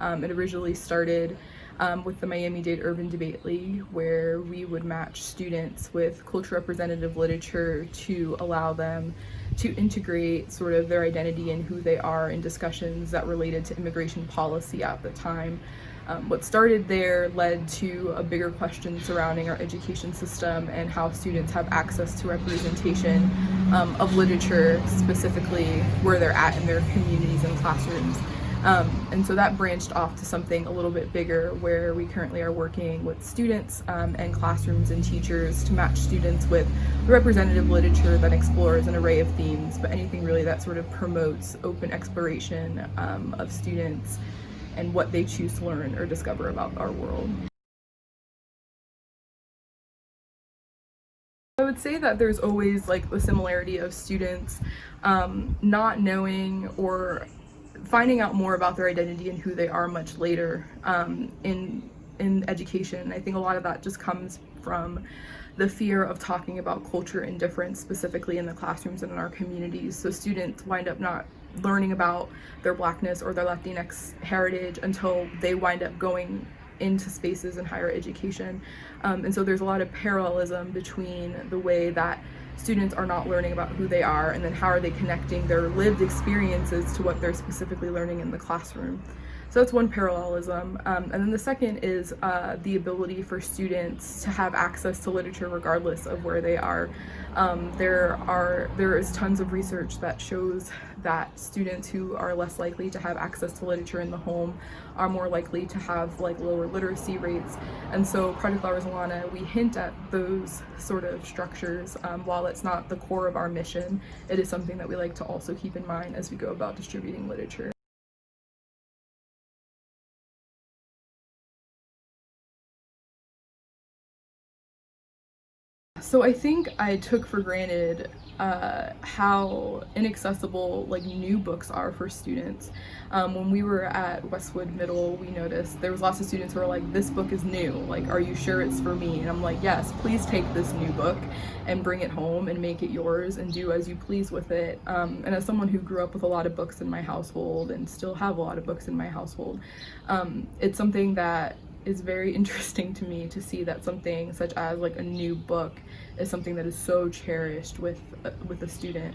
It originally started with the Miami-Dade Urban Debate League, where we would match students with culture representative literature to allow them to integrate sort of their identity and who they are in discussions that related to immigration policy at the time. What started there led to a bigger question surrounding our education system and how students have access to representation of literature, specifically where they're at in their communities and classrooms. And so that branched off to something a little bit bigger, where we currently are working with students and classrooms and teachers to match students with representative literature that explores an array of themes, but anything really that sort of promotes open exploration of students and what they choose to learn or discover about our world. I would say that there's always like the similarity of students not knowing or finding out more about their identity and who they are much later in education. I think a lot of that just comes from the fear of talking about culture and difference, specifically in the classrooms and in our communities. So students wind up not learning about their Blackness or their Latinx heritage until they wind up going into spaces in higher education. And so there's a lot of parallelism between the way that students are not learning about who they are, and then how are they connecting their lived experiences to what they're specifically learning in the classroom. So that's one parallelism. And then the second is the ability for students to have access to literature regardless of where they are. There is tons of research that shows that students who are less likely to have access to literature in the home are more likely to have like lower literacy rates. And so Project La Resolana, we hint at those sort of structures. While it's not the core of our mission, it is something that we like to also keep in mind as we go about distributing literature. So I think I took for granted how inaccessible like new books are for students. When we were at Westwood Middle, we noticed there was lots of students who were like, "This book is new. Like, are you sure it's for me?" And I'm like, "Yes, please take this new book and bring it home and make it yours and do as you please with it." And as someone who grew up with a lot of books in my household and still have a lot of books in my household, it's something that is very interesting to me to see that something such as like a new book is something that is so cherished with a student.